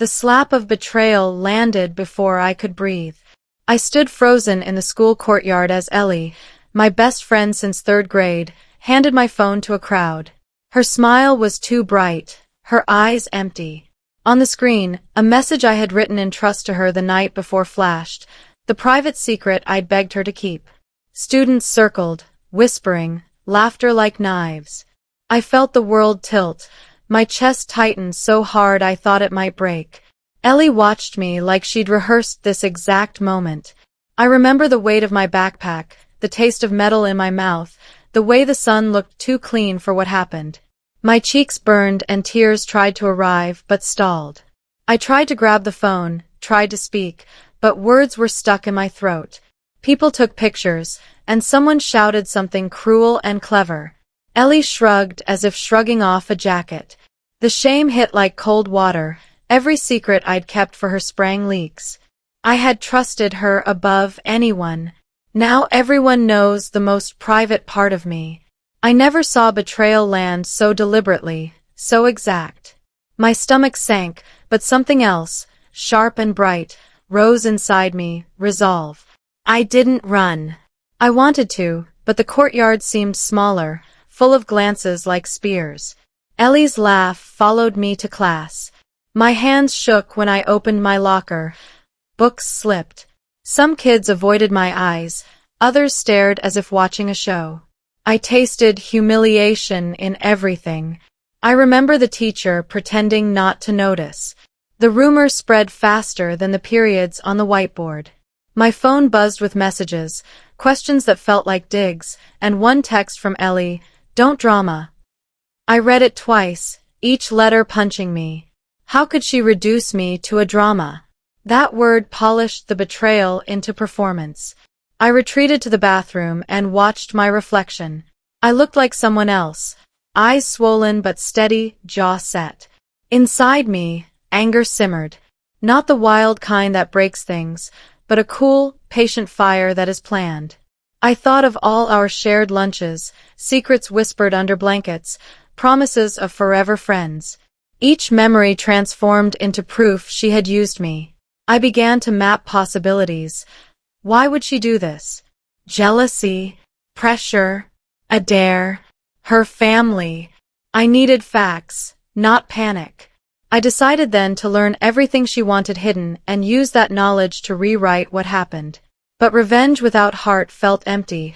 The slap of betrayal landed before I could breathe. I stood frozen in the school courtyard as Ellie, my best friend since third grade, handed my phone to a crowd. Her smile was too bright, her eyes empty. On the screen, a message I had written in trust to her the night before flashed, the private secret I'd begged her to keep. Students circled, whispering, laughter like knives. I felt the world tilt. My chest tightened so hard I thought it might break. Ellie watched me like she'd rehearsed this exact moment. I remember the weight of my backpack, the taste of metal in my mouth, the way the sun looked too clean for what happened. My cheeks burned and tears tried to arrive but stalled. I tried to grab the phone, tried to speak, but words were stuck in my throat. People took pictures, and someone shouted something cruel and clever. Ellie shrugged as if shrugging off a jacket. The shame hit like cold water. Every secret I'd kept for her sprang leaks. I had trusted her above anyone. Now everyone knows the most private part of me. I never saw betrayal land so deliberately, so exact. My stomach sank, but something else, sharp and bright, rose inside me, resolve. I didn't run. I wanted to, but the courtyard seemed smaller, full of glances like spears. Ellie's laugh followed me to class. My hands shook when I opened my locker. Books slipped. Some kids avoided my eyes, others stared as if watching a show. I tasted humiliation in everything. I remember the teacher pretending not to notice. The rumor spread faster than the periods on the whiteboard. My phone buzzed with messages, questions that felt like digs, and one text from Ellie, "Don't drama." I read it twice, each letter punching me. How could she reduce me to a drama? That word polished the betrayal into performance. I retreated to the bathroom and watched my reflection. I looked like someone else, eyes swollen but steady, jaw set. Inside me, anger simmered. Not the wild kind that breaks things, but a cool, patient fire that is planned. I thought of all our shared lunches, secrets whispered under blankets, promises of forever friends. Each memory transformed into proof she had used me. I began to map possibilities. Why would she do this? Jealousy, pressure, a dare, her family. I needed facts, not panic. I decided then to learn everything she wanted hidden and use that knowledge to rewrite what happened. But revenge without heart felt empty.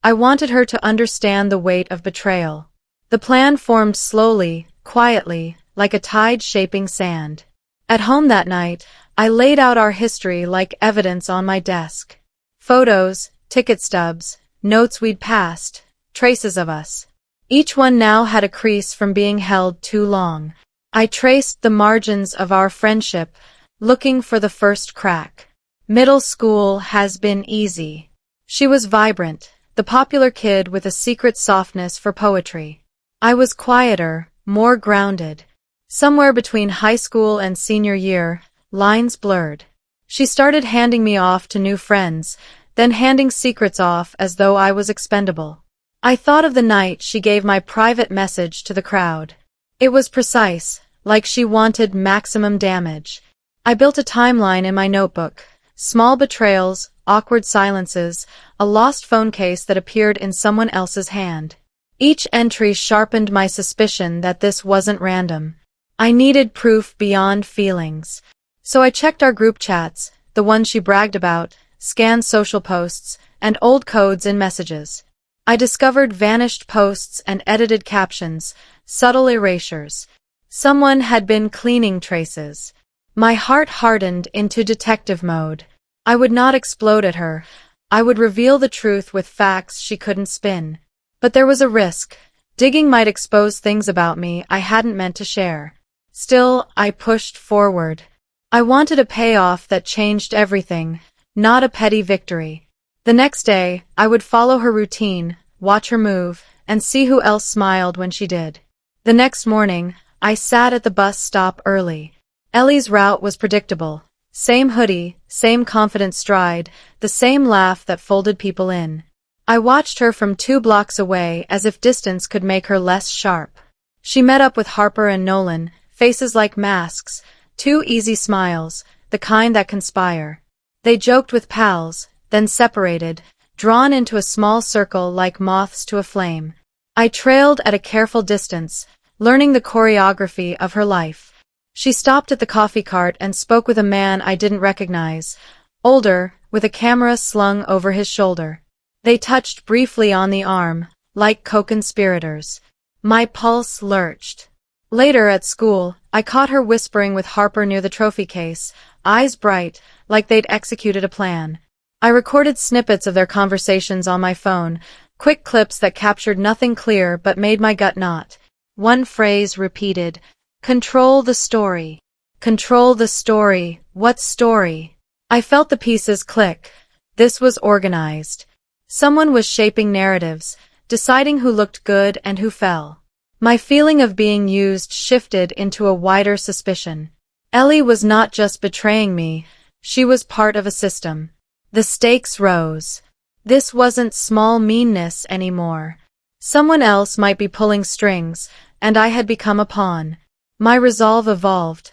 I wanted her to understand the weight of betrayal. The plan formed slowly, quietly, like a tide shaping sand. At home that night, I laid out our history like evidence on my desk. Photos, ticket stubs, notes we'd passed, traces of us. Each one now had a crease from being held too long. I traced the margins of our friendship, looking for the first crack. Middle school has been easy. She was vibrant, the popular kid with a secret softness for poetry. I was quieter, more grounded. Somewhere between high school and senior year, lines blurred. She started handing me off to new friends, then handing secrets off as though I was expendable. I thought of the night she gave my private message to the crowd. It was precise, like she wanted maximum damage. I built a timeline in my notebook. Small betrayals, awkward silences, a lost phone case that appeared in someone else's hand. Each entry sharpened my suspicion that this wasn't random. I needed proof beyond feelings. So I checked our group chats, the ones she bragged about, scanned social posts, and old codes in messages. I discovered vanished posts and edited captions, subtle erasures. Someone had been cleaning traces. My heart hardened into detective mode. I would not explode at her. I would reveal the truth with facts she couldn't spin. But there was a risk. Digging might expose things about me I hadn't meant to share. Still, I pushed forward. I wanted a payoff that changed everything, not a petty victory. The next day, I would follow her routine, watch her move, and see who else smiled when she did. The next morning, I sat at the bus stop early. Ellie's route was predictable. Same hoodie, same confident stride, the same laugh that folded people in. I watched her from 2 blocks away as if distance could make her less sharp. She met up with Harper and Nolan, faces like masks, Two easy smiles, the kind that conspire. They joked with pals, then separated, drawn into a small circle like moths to a flame. I trailed at a careful distance, learning the choreography of her life. She stopped at the coffee cart and spoke with a man I didn't recognize, older, with a camera slung over his shoulder. They touched briefly on the arm, like co-conspirators. My pulse lurched. Later at school, I caught her whispering with Harper near the trophy case, eyes bright, like they'd executed a plan. I recorded snippets of their conversations on my phone, quick clips that captured nothing clear but made my gut knot. One phrase repeated, "Control the story. Control the story. What story?" I felt the pieces click. This was organized. Someone was shaping narratives, deciding who looked good and who fell. My feeling of being used shifted into a wider suspicion. Ellie was not just betraying me, she was part of a system. The stakes rose. This wasn't small meanness anymore. Someone else might be pulling strings, and I had become a pawn. My resolve evolved.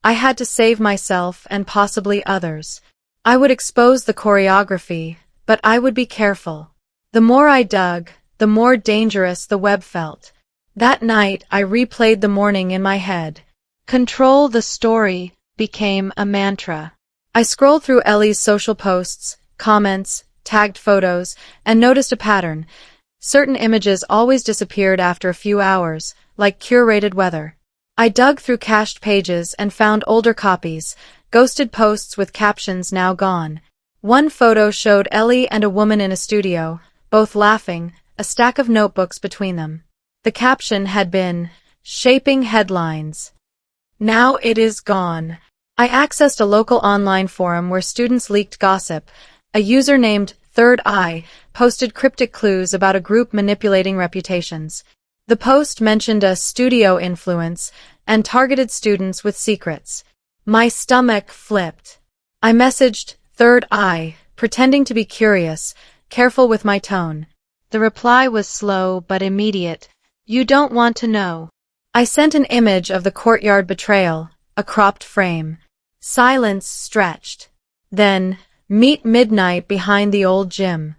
I had to save myself and possibly others. I would expose the choreography, but I would be careful. The more I dug, the more dangerous the web felt. That night, I replayed the morning in my head. Control the story became a mantra. I scrolled through Ellie's social posts, comments, tagged photos, and noticed a pattern. Certain images always disappeared after a few hours, like curated weather. I dug through cached pages and found older copies, ghosted posts with captions now gone. One photo showed Ellie and a woman in a studio, both laughing, a stack of notebooks between them. The caption had been, "Shaping headlines." Now it is gone. I accessed a local online forum where students leaked gossip. A user named Third Eye posted cryptic clues about a group manipulating reputations. The post mentioned a studio influence and targeted students with secrets. My stomach flipped. I messaged Third Eye, pretending to be curious, careful with my tone. The reply was slow but immediate. "You don't want to know." I sent an image of the courtyard betrayal, a cropped frame. Silence stretched. Then, "Meet midnight behind the old gym."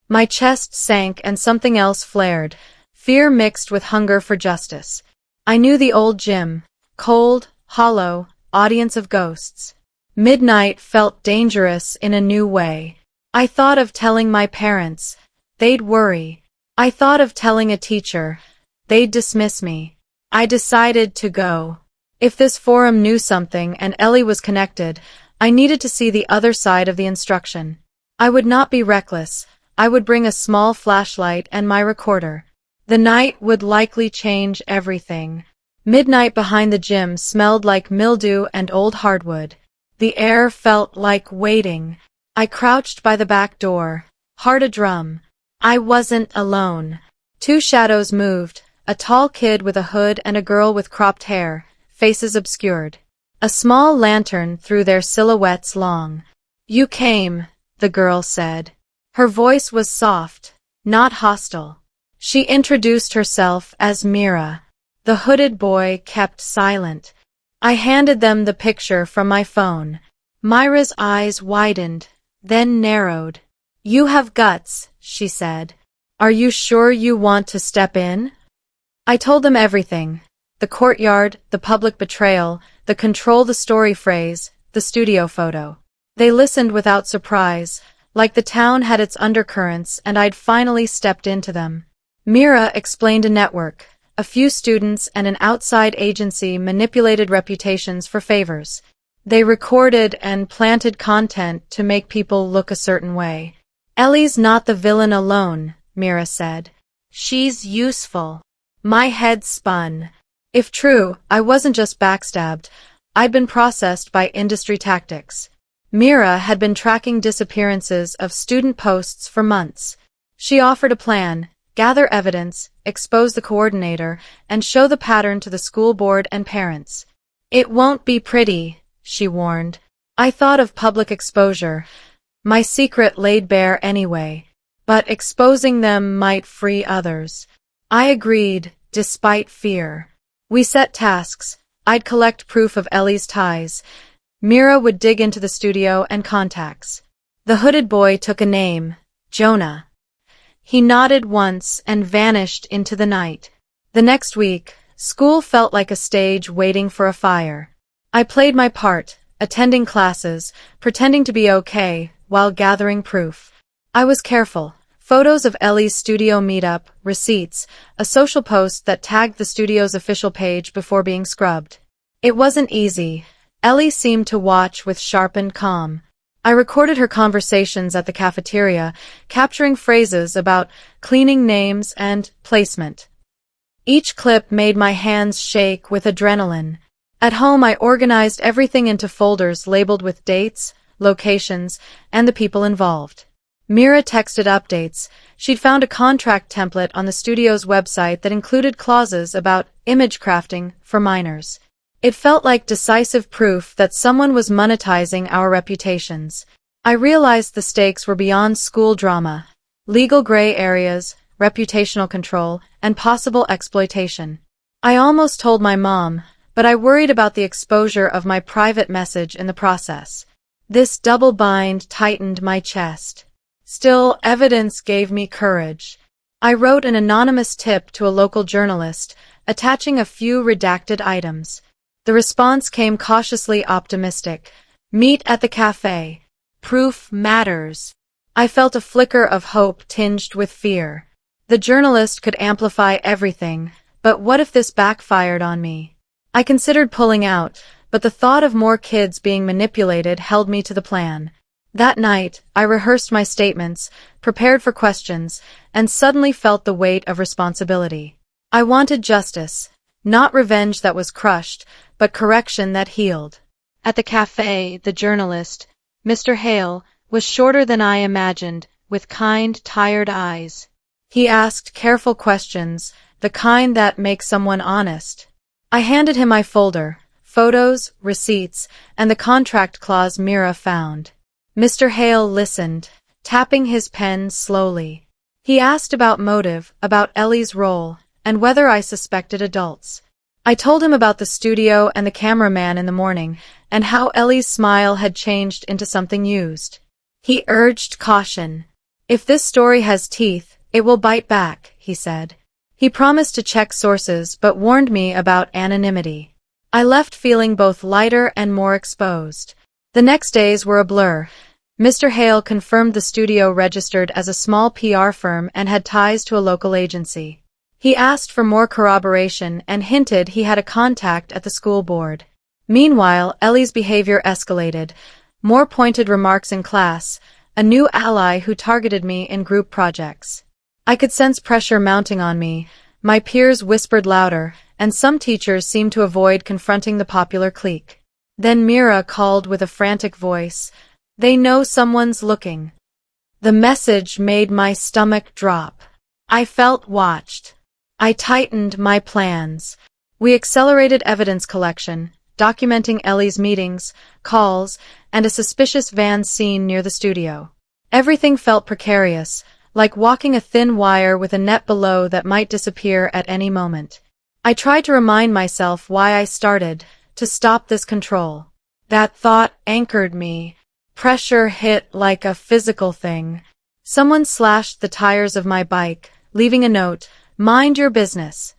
My chest sank and something else flared, fear mixed with hunger for justice. I knew the old gym, cold, hollow, audience of ghosts. Midnight felt dangerous in a new way. I thought of telling my parents. They'd worry. I thought of telling a teacher. They'd dismiss me. I decided to go. If this forum knew something and Ellie was connected, I needed to see the other side of the instruction. I would not be reckless. I would bring a small flashlight and my recorder. The night would likely change everything. Midnight behind the gym smelled like mildew and old hardwood. The air felt like waiting. I crouched by the back door, heart a drum. I wasn't alone. Two shadows moved, a tall kid with a hood and a girl with cropped hair, faces obscured. A small lantern threw their silhouettes long. "You came," the girl said. Her voice was soft, not hostile. She introduced herself as Mira. The hooded boy kept silent. I handed them the picture from my phone. Myra's eyes widened, then narrowed. "You have guts," she said. "Are you sure you want to step in?" I told them everything. The courtyard, the public betrayal, the control the story phrase, the studio photo. They listened without surprise, like the town had its undercurrents and I'd finally stepped into them. Mira explained a network. A few students and an outside agency manipulated reputations for favors. They recorded and planted content to make people look a certain way. "Ellie's not the villain alone," Mira said. "She's useful." My head spun. If true, I wasn't just backstabbed. I'd been processed by industry tactics. Mira had been tracking disappearances of student posts for months. She offered a plan: gather evidence, expose the coordinator, and show the pattern to the school board and parents. "It won't be pretty," she warned. I thought of public exposure. My secret laid bare anyway. But exposing them might free others. I agreed, despite fear. We set tasks. I'd collect proof of Ellie's ties. Mira would dig into the studio and contacts. The hooded boy took a name, Jonah. He nodded once and vanished into the night. The next week, school felt like a stage waiting for a fire. I played my part, attending classes, pretending to be okay, while gathering proof. I was careful. Photos of Ellie's studio meetup, receipts, a social post that tagged the studio's official page before being scrubbed. It wasn't easy. Ellie seemed to watch with sharpened calm. I recorded her conversations at the cafeteria, capturing phrases about cleaning names and placement. Each clip made my hands shake with adrenaline. At home, I organized everything into folders labeled with dates, locations, and the people involved. Mira texted updates. She'd found a contract template on the studio's website that included clauses about image crafting for minors. It felt like decisive proof that someone was monetizing our reputations. I realized the stakes were beyond school drama. Legal gray areas, reputational control, and possible exploitation. I almost told my mom, but I worried about the exposure of my private message in the process. This double bind tightened my chest. Still, evidence gave me courage. I wrote an anonymous tip to a local journalist, attaching a few redacted items. The response came cautiously optimistic. Meet at the cafe. Proof matters. I felt a flicker of hope tinged with fear. The journalist could amplify everything, but what if this backfired on me? I considered pulling out, but the thought of more kids being manipulated held me to the plan. That night, I rehearsed my statements, prepared for questions, and suddenly felt the weight of responsibility. I wanted justice, not revenge that was crushed, but correction that healed. At the cafe, the journalist, Mr. Hale, was shorter than I imagined, with kind, tired eyes. He asked careful questions, the kind that make someone honest. I handed him my folder, photos, receipts, and the contract clause Mira found. Mr. Hale listened, tapping his pen slowly. He asked about motive, about Ellie's role, and whether I suspected adults. I told him about the studio and the cameraman in the morning, and how Ellie's smile had changed into something used. He urged caution. If this story has teeth, it will bite back, he said. He promised to check sources but warned me about anonymity. I left feeling both lighter and more exposed. The next days were a blur. Mr. Hale confirmed the studio registered as a small PR firm and had ties to a local agency. He asked for more corroboration and hinted he had a contact at the school board. Meanwhile, Ellie's behavior escalated. More pointed remarks in class, a new ally who targeted me in group projects. I could sense pressure mounting on me. My peers whispered louder, and some teachers seemed to avoid confronting the popular clique. Then Mira called with a frantic voice, "They know someone's looking." The message made my stomach drop. I felt watched. I tightened my plans. We accelerated evidence collection, documenting Ellie's meetings, calls, and a suspicious van seen near the studio. Everything felt precarious, like walking a thin wire with a net below that might disappear at any moment. I tried to remind myself why I started, to stop this control. That thought anchored me. Pressure hit like a physical thing. Someone slashed the tires of my bike, leaving a note, "Mind your business."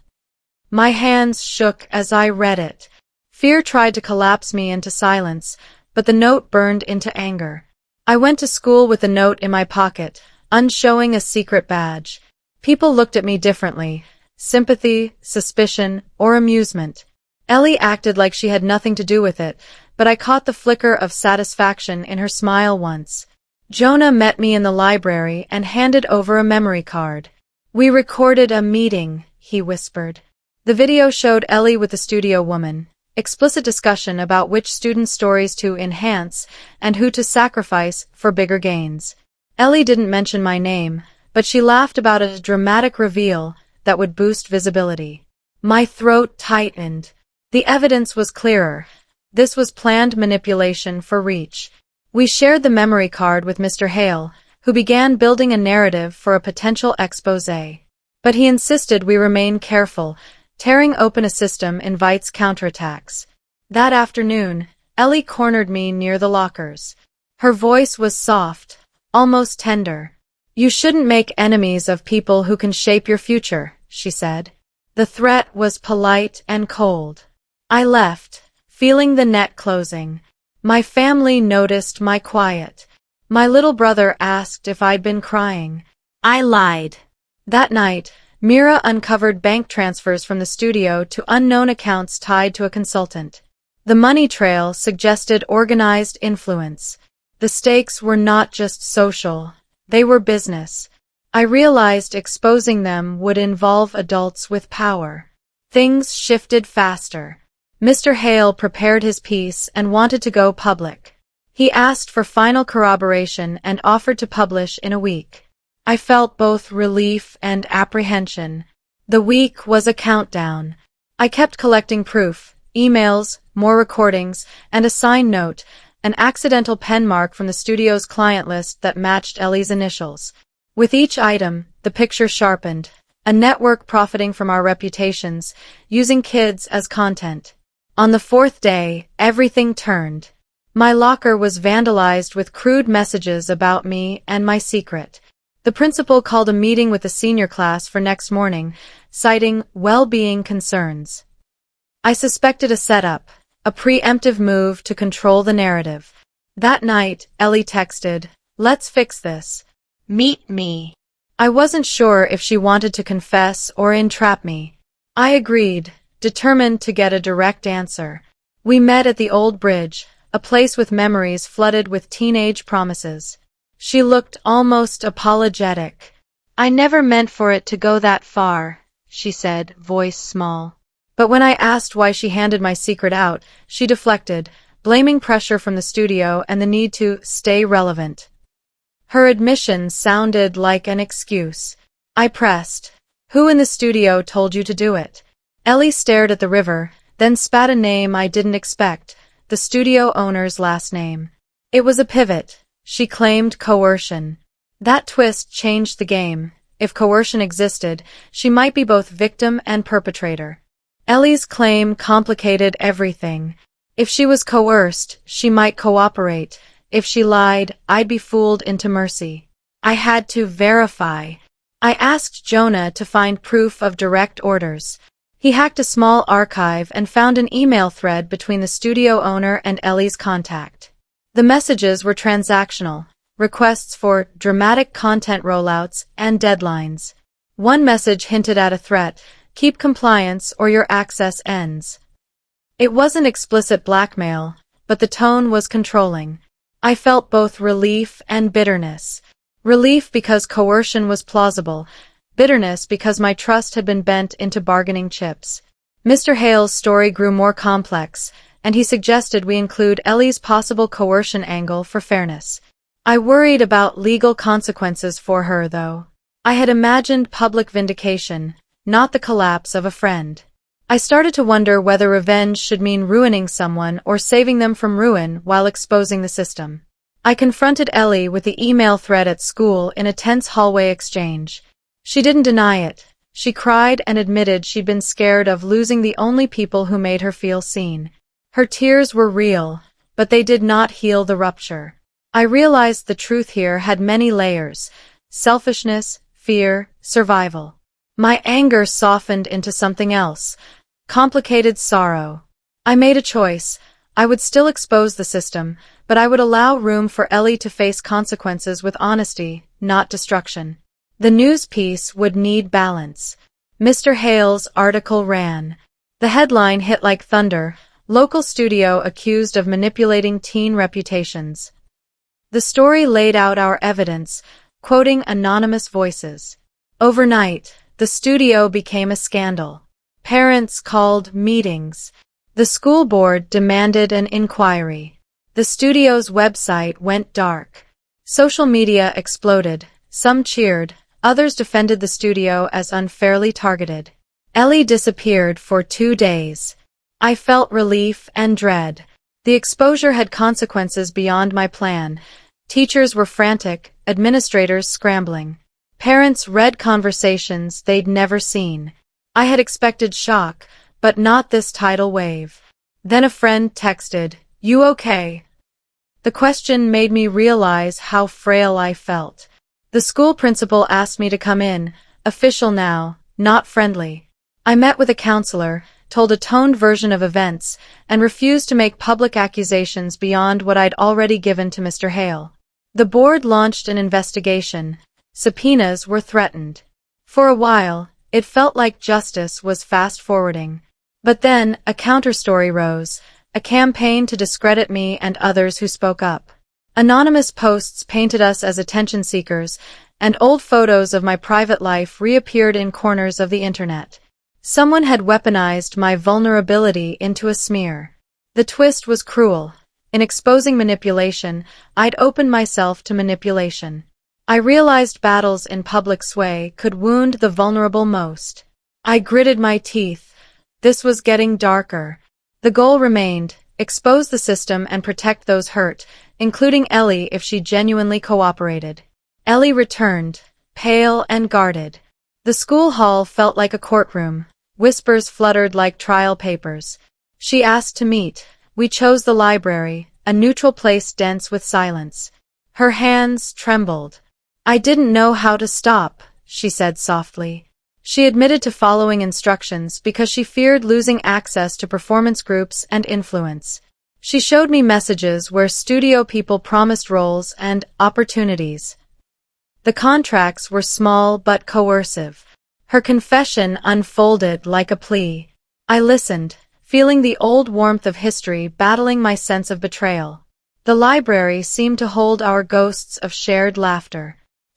My hands shook as I read it. Fear tried to collapse me into silence, but the note burned into anger. I went to school with the note in my pocket, unshowing a secret badge. People looked at me differently. Sympathy, suspicion, or amusement. Ellie acted like she had nothing to do with it, but I caught the flicker of satisfaction in her smile once. Jonah met me in the library and handed over a memory card. "We recorded a meeting," he whispered. The video showed Ellie with the studio woman. Explicit discussion about which student stories to enhance and who to sacrifice for bigger gains. Ellie didn't mention my name, but she laughed about a dramatic reveal that would boost visibility. My throat tightened. The evidence was clearer. This was planned manipulation for reach. We shared the memory card with Mr. Hale, who began building a narrative for a potential exposé. But he insisted we remain careful. Tearing open a system invites counterattacks. That afternoon, Ellie cornered me near the lockers. Her voice was soft, almost tender. "You shouldn't make enemies of people who can shape your future," she said. The threat was polite and cold. I left, feeling the net closing. My family noticed my quiet. My little brother asked if I'd been crying. I lied. That night, Mira uncovered bank transfers from the studio to unknown accounts tied to a consultant. The money trail suggested organized influence. The stakes were not just social, they were business. I realized exposing them would involve adults with power. Things shifted faster. Mr. Hale prepared his piece and wanted to go public. He asked for final corroboration and offered to publish in a week. I felt both relief and apprehension. The week was a countdown. I kept collecting proof, emails, more recordings, and a signed note, an accidental pen mark from the studio's client list that matched Ellie's initials. With each item, the picture sharpened, a network profiting from our reputations, using kids as content. On the fourth day, everything turned. My locker was vandalized with crude messages about me and my secret. The principal called a meeting with the senior class for next morning, citing well-being concerns. I suspected a setup, a preemptive move to control the narrative. That night, Ellie texted, "Let's fix this. Meet me." I wasn't sure if she wanted to confess or entrap me. I agreed, determined to get a direct answer. We met at the old bridge, a place with memories flooded with teenage promises. She looked almost apologetic. "I never meant for it to go that far," she said, voice small. But when I asked why she handed my secret out, she deflected, blaming pressure from the studio and the need to stay relevant. Her admission sounded like an excuse. I pressed, "Who in the studio told you to do it?" Ellie stared at the river, then spat a name I didn't expect, the studio owner's last name. It was a pivot. She claimed coercion. That twist changed the game. If coercion existed, she might be both victim and perpetrator. Ellie's claim complicated everything. If she was coerced, she might cooperate. If she lied, I'd be fooled into mercy. I had to verify. I asked Jonah to find proof of direct orders. He hacked a small archive and found an email thread between the studio owner and Ellie's contact. The messages were transactional, requests for dramatic content rollouts and deadlines. One message hinted at a threat: "Keep compliance or your access ends." It wasn't explicit blackmail, but the tone was controlling. I felt both relief and bitterness. Relief because coercion was plausible, bitterness because my trust had been bent into bargaining chips. Mr. Hale's story grew more complex, and he suggested we include Ellie's possible coercion angle for fairness. I worried about legal consequences for her, though. I had imagined public vindication, not the collapse of a friend. I started to wonder whether revenge should mean ruining someone or saving them from ruin while exposing the system. I confronted Ellie with the email thread at school in a tense hallway exchange. She didn't deny it. She cried and admitted she'd been scared of losing the only people who made her feel seen. Her tears were real, but they did not heal the rupture. I realized the truth here had many layers: selfishness, fear, survival. My anger softened into something else: complicated sorrow. I made a choice. I would still expose the system, but I would allow room for Ellie to face consequences with honesty, not destruction. The news piece would need balance. Mr. Hale's article ran. The headline hit like thunder: "Local studio accused of manipulating teen reputations." The story laid out our evidence, quoting anonymous voices. Overnight, the studio became a scandal. Parents called meetings. The school board demanded an inquiry. The studio's website went dark. Social media exploded. Some cheered, others defended the studio as unfairly targeted. Ellie disappeared for 2 days. I felt relief and dread. The exposure had consequences beyond my plan. Teachers were frantic, administrators scrambling. Parents read conversations they'd never seen. I had expected shock, but not this tidal wave. Then a friend texted, "You okay?" The question made me realize how frail I felt. The school principal asked me to come in, official now, not friendly. I met with a counselor, told a toned version of events, and refused to make public accusations beyond what I'd already given to Mr. Hale. The board launched an investigation. Subpoenas were threatened. For a while, it felt like justice was fast-forwarding. But then, a counterstory rose, a campaign to discredit me and others who spoke up. Anonymous posts painted us as attention seekers, and old photos of my private life reappeared in corners of the internet. Someone had weaponized my vulnerability into a smear. The twist was cruel. In exposing manipulation, I'd opened myself to manipulation. I realized battles in public sway could wound the vulnerable most. I gritted my teeth. This was getting darker. The goal remained, expose the system and protect those hurt, including Ellie if she genuinely cooperated. Ellie returned, pale and guarded. The school hall felt like a courtroom. Whispers fluttered like trial papers. She asked to meet. We chose the library, a neutral place dense with silence. Her hands trembled. "I didn't know how to stop," she said softly. She admitted to following instructions because she feared losing access to performance groups and influence. She showed me messages where studio people promised roles and opportunities. The contracts were small but coercive. Her confession unfolded like a plea. I listened, feeling the old warmth of history battling my sense of betrayal. The library seemed to hold our ghosts of shared laughter.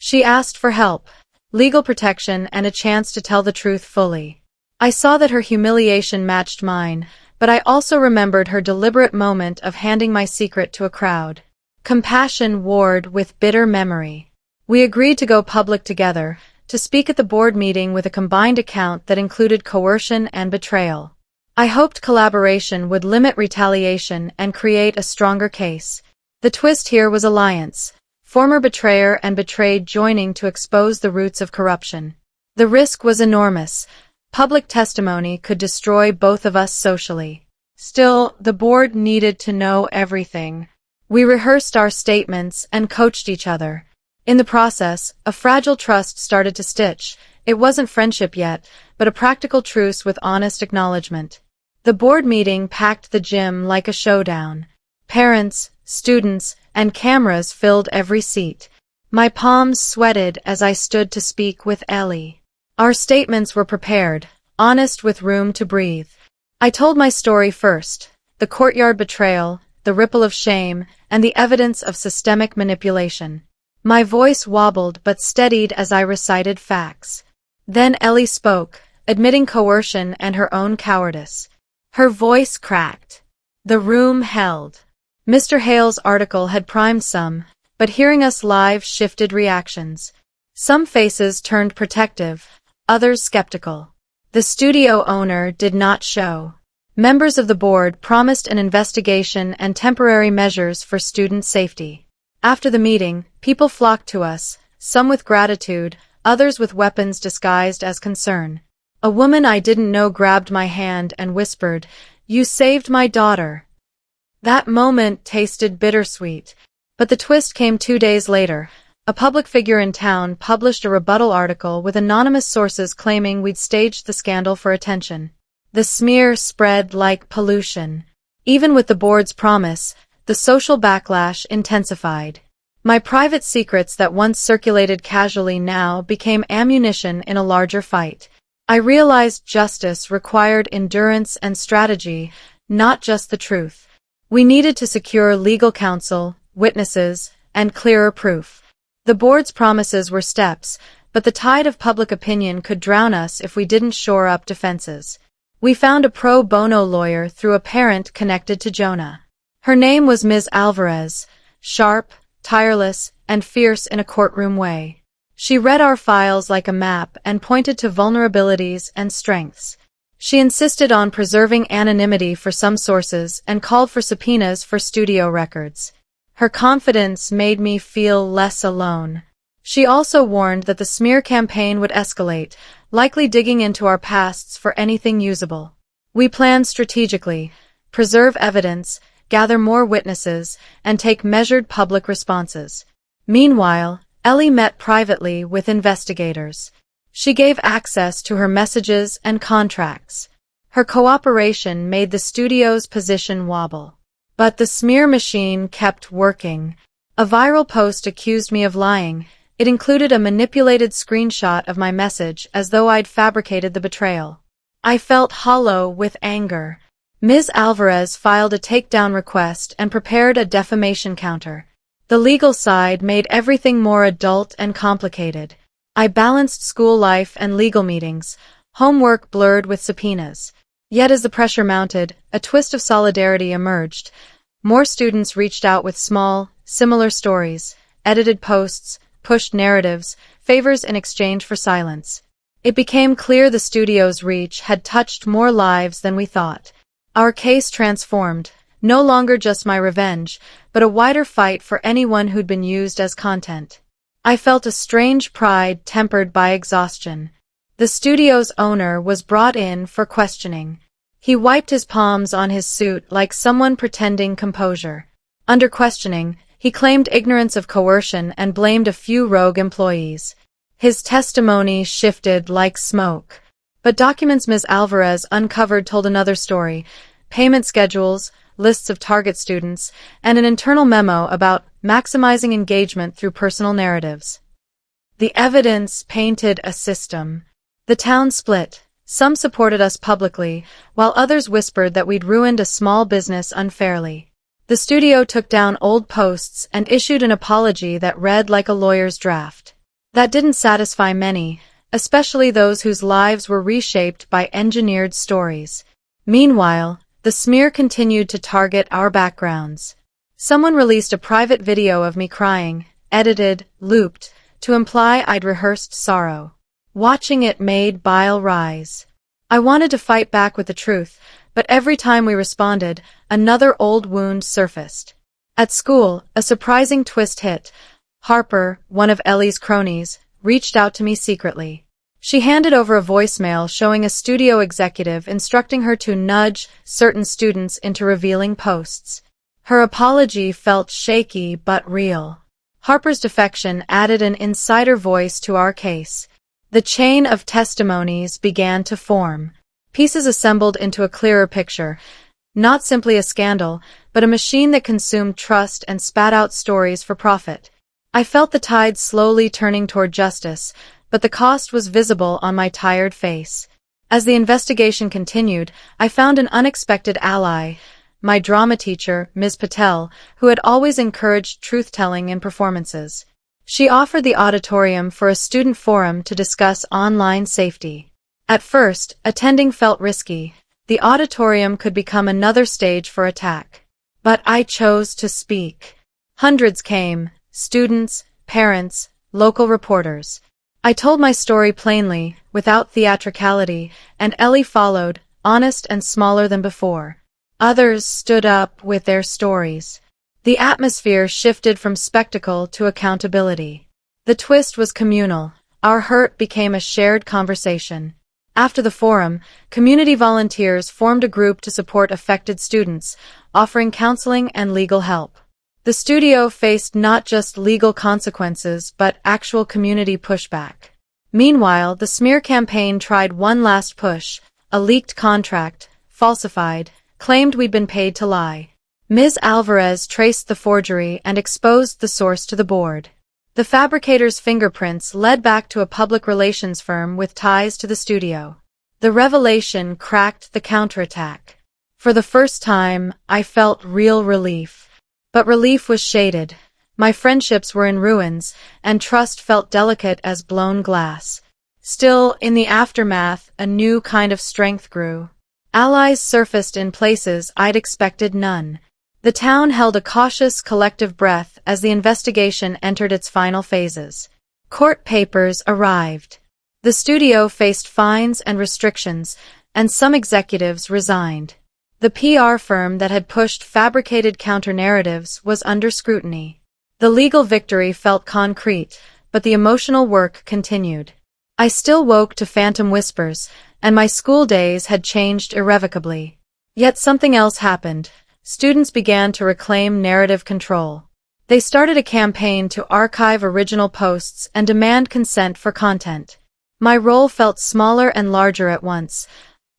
She asked for help, legal protection, and a chance to tell the truth fully. I saw that her humiliation matched mine, but I also remembered her deliberate moment of handing my secret to a crowd. Compassion warred with bitter memory. We agreed to go public together, to speak at the board meeting with a combined account that included coercion and betrayal. I hoped collaboration would limit retaliation and create a stronger case. The twist here was alliance. Former betrayer and betrayed joining to expose the roots of corruption. The risk was enormous. Public testimony could destroy both of us socially. Still, the board needed to know everything. We rehearsed our statements and coached each other. In the process, a fragile trust started to stitch. It wasn't friendship yet, but a practical truce with honest acknowledgement. The board meeting packed the gym like a showdown. Parents, students, and cameras filled every seat. My palms sweated as I stood to speak with Ellie. Our statements were prepared, honest with room to breathe. I told my story first, the courtyard betrayal, the ripple of shame, and the evidence of systemic manipulation. My voice wobbled but steadied as I recited facts. Then Ellie spoke, admitting coercion and her own cowardice. Her voice cracked. The room held. Mr. Hale's article had primed some, but hearing us live shifted reactions. Some faces turned protective, others skeptical. The studio owner did not show. Members of the board promised an investigation and temporary measures for student safety. After the meeting, people flocked to us, some with gratitude, others with weapons disguised as concern. A woman I didn't know grabbed my hand and whispered, "You saved my daughter." That moment tasted bittersweet. But the twist came 2 days later. A public figure in town published a rebuttal article with anonymous sources claiming we'd staged the scandal for attention. The smear spread like pollution. Even with the board's promise, the social backlash intensified. My private secrets that once circulated casually now became ammunition in a larger fight. I realized justice required endurance and strategy, not just the truth. We needed to secure legal counsel, witnesses, and clearer proof. The board's promises were steps, but the tide of public opinion could drown us if we didn't shore up defenses. We found a pro bono lawyer through a parent connected to Jonah. Her name was Ms. Alvarez, sharp, tireless, and fierce in a courtroom way. She read our files like a map and pointed to vulnerabilities and strengths. She insisted on preserving anonymity for some sources and called for subpoenas for studio records. Her confidence made me feel less alone. She also warned that the smear campaign would escalate, likely digging into our pasts for anything usable. We planned strategically, preserve evidence, gather more witnesses, and take measured public responses. Meanwhile, Ellie met privately with investigators. She gave access to her messages and contracts. Her cooperation made the studio's position wobble. But the smear machine kept working. A viral post accused me of lying. It included a manipulated screenshot of my message as though I'd fabricated the betrayal. I felt hollow with anger. Ms. Alvarez filed a takedown request and prepared a defamation counter. The legal side made everything more adult and complicated. I balanced school life and legal meetings, homework blurred with subpoenas. Yet as the pressure mounted, a twist of solidarity emerged. More students reached out with small, similar stories, edited posts, pushed narratives, favors in exchange for silence. It became clear the studio's reach had touched more lives than we thought. Our case transformed, no longer just my revenge, but a wider fight for anyone who'd been used as content. I felt a strange pride tempered by exhaustion. The studio's owner was brought in for questioning. He wiped his palms on his suit like someone pretending composure. Under questioning, he claimed ignorance of coercion and blamed a few rogue employees. His testimony shifted like smoke. But documents Ms. Alvarez uncovered told another story: payment schedules, lists of target students, and an internal memo about maximizing engagement through personal narratives. The evidence painted a system. The town split. Some supported us publicly, while others whispered that we'd ruined a small business unfairly. The studio took down old posts and issued an apology that read like a lawyer's draft. That didn't satisfy many, especially those whose lives were reshaped by engineered stories. Meanwhile, the smear continued to target our backgrounds. Someone released a private video of me crying, edited, looped, to imply I'd rehearsed sorrow. Watching it made bile rise. I wanted to fight back with the truth, but every time we responded, another old wound surfaced. At school, a surprising twist hit. Harper, one of Ellie's cronies, reached out to me secretly. She handed over a voicemail showing a studio executive instructing her to nudge certain students into revealing posts. Her apology felt shaky but real. Harper's defection added an insider voice to our case. The chain of testimonies began to form. Pieces assembled into a clearer picture. Not simply a scandal, but a machine that consumed trust and spat out stories for profit. I felt the tide slowly turning toward justice, but the cost was visible on my tired face. As the investigation continued, I found an unexpected ally, my drama teacher, Ms. Patel, who had always encouraged truth-telling in performances. She offered the auditorium for a student forum to discuss online safety. At first, attending felt risky. The auditorium could become another stage for attack. But I chose to speak. Hundreds came, students, parents, local reporters. I told my story plainly, without theatricality, and Ellie followed, honest and smaller than before. Others stood up with their stories. The atmosphere shifted from spectacle to accountability. The twist was communal. Our hurt became a shared conversation. After the forum, community volunteers formed a group to support affected students, offering counseling and legal help. The studio faced not just legal consequences but actual community pushback. Meanwhile, the smear campaign tried one last push. A leaked contract, falsified, claimed we'd been paid to lie. Ms. Alvarez traced the forgery and exposed the source to the board. The fabricator's fingerprints led back to a public relations firm with ties to the studio. The revelation cracked the counterattack. For the first time, I felt real relief. But relief was shaded. My friendships were in ruins, and trust felt delicate as blown glass. Still, in the aftermath, a new kind of strength grew. Allies surfaced in places I'd expected none. The town held a cautious, collective breath as the investigation entered its final phases. Court papers arrived. The studio faced fines and restrictions, and some executives resigned. The PR firm that had pushed fabricated counter-narratives was under scrutiny. The legal victory felt concrete, but the emotional work continued. I still woke to phantom whispers, and my school days had changed irrevocably. Yet something else happened. Students began to reclaim narrative control. They started a campaign to archive original posts and demand consent for content. My role felt smaller and larger at once.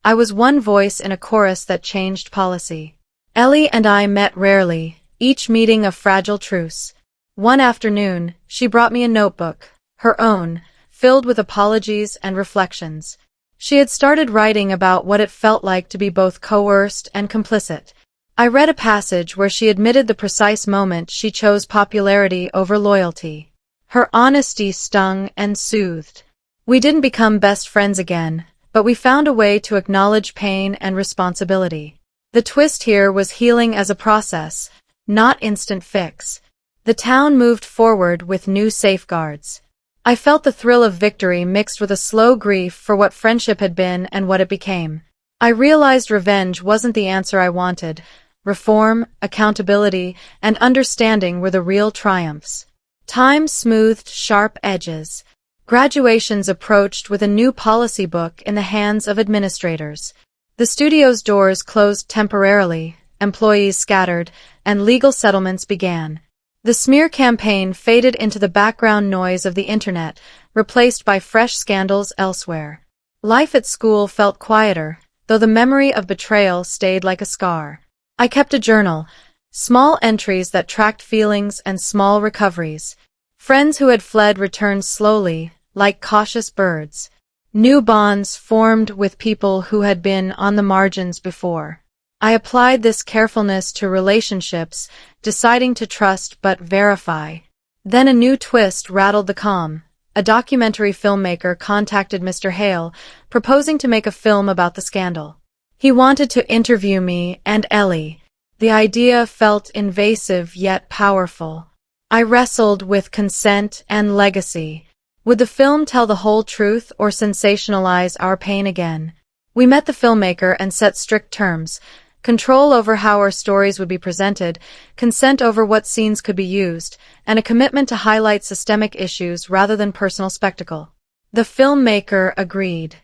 I was one voice in a chorus that changed policy. Ellie and I met rarely, each meeting a fragile truce. One afternoon, she brought me a notebook, her own, filled with apologies and reflections. She had started writing about what it felt like to be both coerced and complicit. I read a passage where she admitted the precise moment she chose popularity over loyalty. Her honesty stung and soothed. We didn't become best friends again, but we found a way to acknowledge pain and responsibility. The twist here was healing as a process, not instant fix. The town moved forward with new safeguards. I felt the thrill of victory mixed with a slow grief for what friendship had been and what it became. I realized revenge wasn't the answer I wanted. Reform, accountability, and understanding were the real triumphs. Time smoothed sharp edges. Graduations approached with a new policy book in the hands of administrators. The studio's doors closed temporarily, employees scattered, and legal settlements began. The smear campaign faded into the background noise of the internet, replaced by fresh scandals elsewhere. Life at school felt quieter, though the memory of betrayal stayed like a scar. I kept a journal, small entries that tracked feelings and small recoveries. Friends who had fled returned slowly, like cautious birds. New bonds formed with people who had been on the margins before. I applied this carefulness to relationships, deciding to trust but verify. Then a new twist rattled the calm. A documentary filmmaker contacted Mr. Hale, proposing to make a film about the scandal. He wanted to interview me and Ellie. The idea felt invasive yet powerful. I wrestled with consent and legacy. Would the film tell the whole truth or sensationalize our pain again? We met the filmmaker and set strict terms. Control over how our stories would be presented, consent over what scenes could be used, and a commitment to highlight systemic issues rather than personal spectacle. The filmmaker agreed.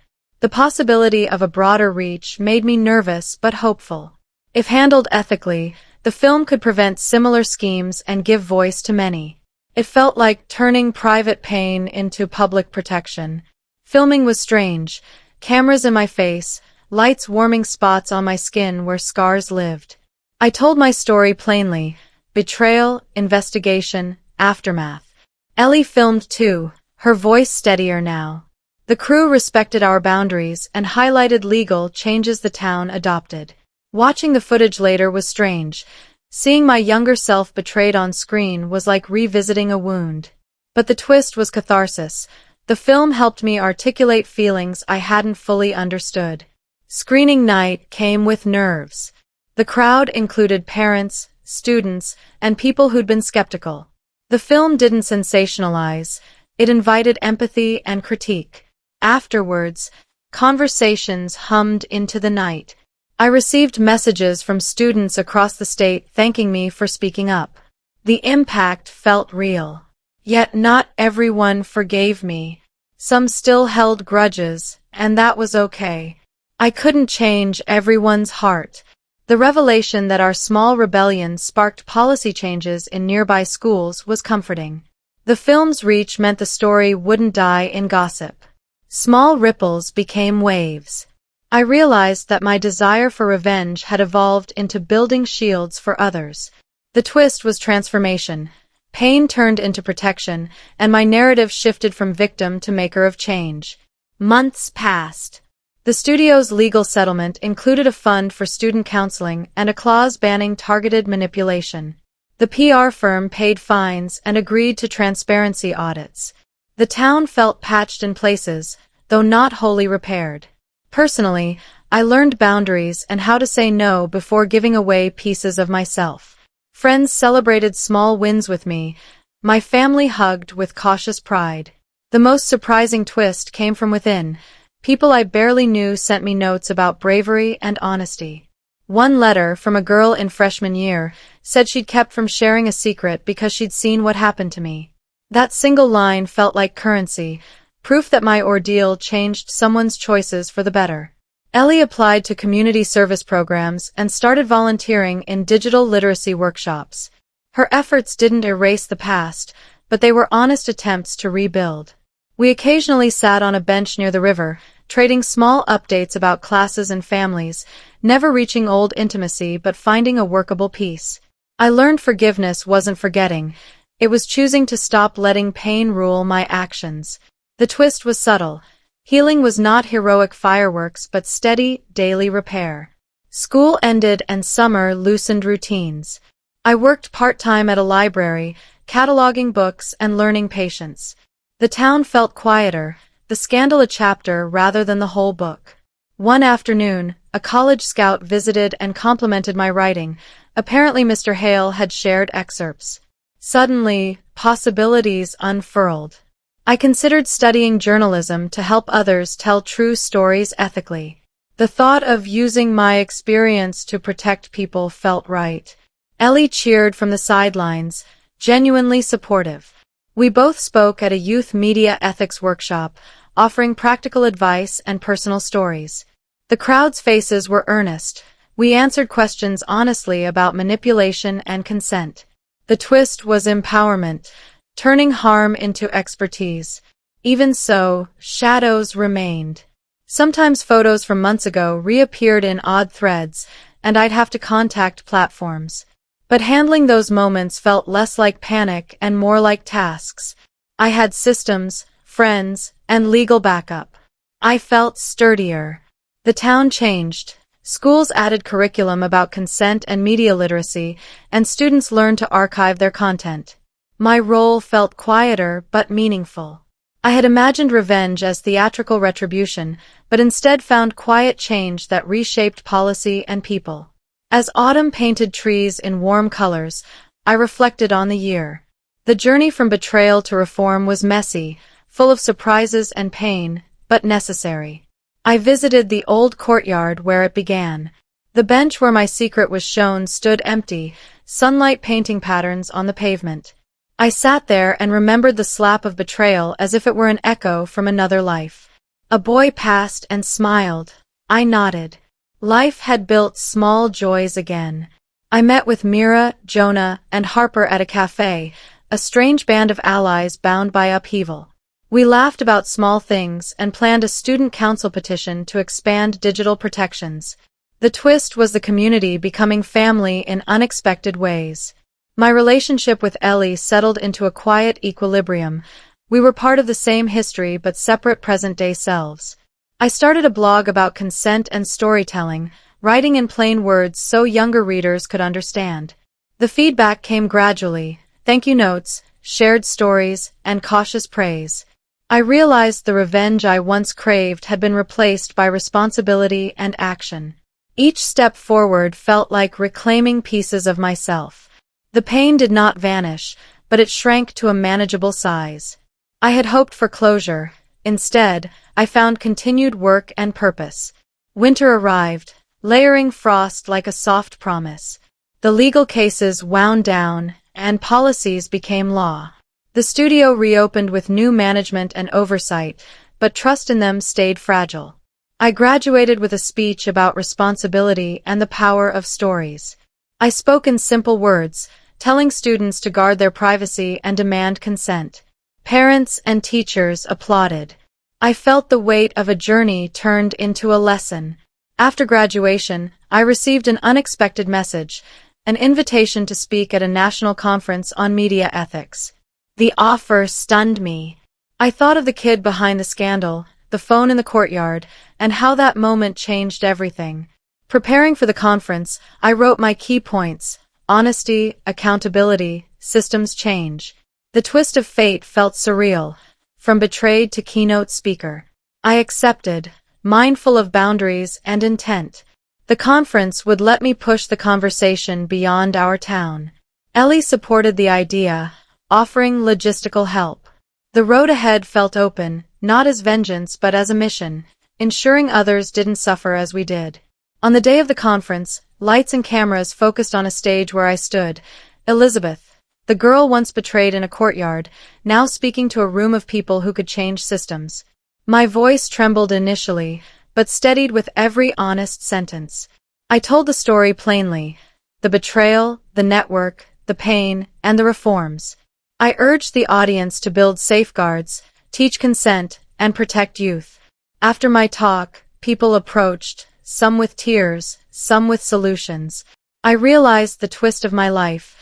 The possibility of a broader reach made me nervous but hopeful. If handled ethically, the film could prevent similar schemes and give voice to many. It felt like turning private pain into public protection. Filming was strange. Cameras in my face, lights warming spots on my skin where scars lived. I told my story plainly. Betrayal, investigation, aftermath. Ellie filmed too, her voice steadier now. The crew respected our boundaries and highlighted legal changes the town adopted. Watching the footage later was strange. Seeing my younger self betrayed on screen was like revisiting a wound. But the twist was catharsis. The film helped me articulate feelings I hadn't fully understood. Screening night came with nerves. The crowd included parents, students, and people who'd been skeptical. The film didn't sensationalize. It invited empathy and critique. Afterwards, conversations hummed into the night. I received messages from students across the state thanking me for speaking up. The impact felt real. Yet not everyone forgave me. Some still held grudges, and that was okay. I couldn't change everyone's heart. The revelation that our small rebellion sparked policy changes in nearby schools was comforting. The film's reach meant the story wouldn't die in gossip. Small ripples became waves. I realized that my desire for revenge had evolved into building shields for others. The twist was transformation. Pain turned into protection, and my narrative shifted from victim to maker of change. Months passed. The studio's legal settlement included a fund for student counseling and a clause banning targeted manipulation. The PR firm paid fines and agreed to transparency audits. The town felt patched in places, though not wholly repaired. Personally, I learned boundaries and how to say no before giving away pieces of myself. Friends celebrated small wins with me. My family hugged with cautious pride. The most surprising twist came from within. People I barely knew sent me notes about bravery and honesty. One letter from a girl in freshman year said she'd kept from sharing a secret because she'd seen what happened to me. That single line felt like currency, proof that my ordeal changed someone's choices for the better. Ellie applied to community service programs and started volunteering in digital literacy workshops. Her efforts didn't erase the past, but they were honest attempts to rebuild. We occasionally sat on a bench near the river, trading small updates about classes and families, never reaching old intimacy but finding a workable peace. I learned forgiveness wasn't forgetting. It was choosing to stop letting pain rule my actions. The twist was subtle. Healing was not heroic fireworks but steady, daily repair. School ended and summer loosened routines. I worked part-time at a library, cataloging books and learning patience. The town felt quieter, the scandal a chapter rather than the whole book. One afternoon, a college scout visited and complimented my writing. Apparently Mr. Hale had shared excerpts. Suddenly, possibilities unfurled. I considered studying journalism to help others tell true stories ethically. The thought of using my experience to protect people felt right. Ellie cheered from the sidelines, genuinely supportive. We both spoke at a youth media ethics workshop, offering practical advice and personal stories. The crowd's faces were earnest. We answered questions honestly about manipulation and consent. The twist was empowerment, turning harm into expertise. Even so, shadows remained. Sometimes photos from months ago reappeared in odd threads, and I'd have to contact platforms. But handling those moments felt less like panic and more like tasks. I had systems, friends, and legal backup. I felt sturdier. The town changed. Schools added curriculum about consent and media literacy, and students learned to archive their content. My role felt quieter but meaningful. I had imagined revenge as theatrical retribution, but instead found quiet change that reshaped policy and people. As autumn painted trees in warm colors, I reflected on the year. The journey from betrayal to reform was messy, full of surprises and pain, but necessary. I visited the old courtyard where it began. The bench where my secret was shown stood empty, sunlight painting patterns on the pavement. I sat there and remembered the slap of betrayal as if it were an echo from another life. A boy passed and smiled. I nodded. Life had built small joys again. I met with Mira, Jonah, and Harper at a cafe, a strange band of allies bound by upheaval. We laughed about small things and planned a student council petition to expand digital protections. The twist was the community becoming family in unexpected ways. My relationship with Ellie settled into a quiet equilibrium. We were part of the same history but separate present-day selves. I started a blog about consent and storytelling, writing in plain words so younger readers could understand. The feedback came gradually: thank you notes, shared stories, and cautious praise. I realized the revenge I once craved had been replaced by responsibility and action. Each step forward felt like reclaiming pieces of myself. The pain did not vanish, but it shrank to a manageable size. I had hoped for closure. Instead, I found continued work and purpose. Winter arrived, layering frost like a soft promise. The legal cases wound down, and policies became law. The studio reopened with new management and oversight, but trust in them stayed fragile. I graduated with a speech about responsibility and the power of stories. I spoke in simple words, telling students to guard their privacy and demand consent. Parents and teachers applauded. I felt the weight of a journey turned into a lesson. After graduation, I received an unexpected message, an invitation to speak at a national conference on media ethics. The offer stunned me. I thought of the kid behind the scandal, the phone in the courtyard, and how that moment changed everything. Preparing for the conference, I wrote my key points: honesty, accountability, systems change. The twist of fate felt surreal. From betrayed to keynote speaker. I accepted, mindful of boundaries and intent. The conference would let me push the conversation beyond our town. Ellie supported the idea, offering logistical help. The road ahead felt open, not as vengeance but as a mission, ensuring others didn't suffer as we did. On the day of the conference, lights and cameras focused on a stage where I stood. Elizabeth, The girl once betrayed in a courtyard, now speaking to a room of people who could change systems. My voice trembled initially, but steadied with every honest sentence. I told the story plainly. The betrayal, the network, the pain, and the reforms. I urged the audience to build safeguards, teach consent, and protect youth. After my talk, people approached, some with tears, some with solutions. I realized the twist of my life.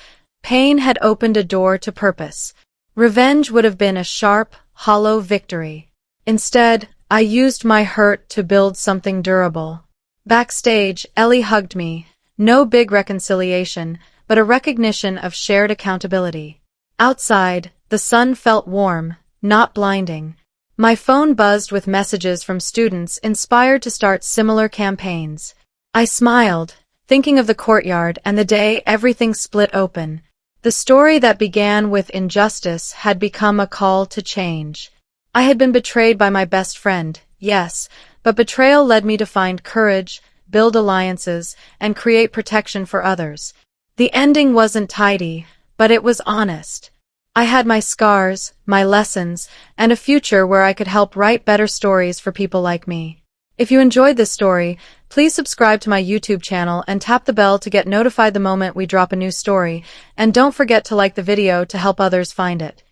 Pain had opened a door to purpose. Revenge would have been a sharp, hollow victory. Instead, I used my hurt to build something durable. Backstage, Ellie hugged me. No big reconciliation, but a recognition of shared accountability. Outside, the sun felt warm, not blinding. My phone buzzed with messages from students inspired to start similar campaigns. I smiled, thinking of the courtyard and the day everything split open. The story that began with injustice had become a call to change. I had been betrayed by my best friend, yes, but betrayal led me to find courage, build alliances, and create protection for others. The ending wasn't tidy, but it was honest. I had my scars, my lessons, and a future where I could help write better stories for people like me. If you enjoyed this story, please subscribe to my YouTube channel and tap the bell to get notified the moment we drop a new story, and don't forget to like the video to help others find it.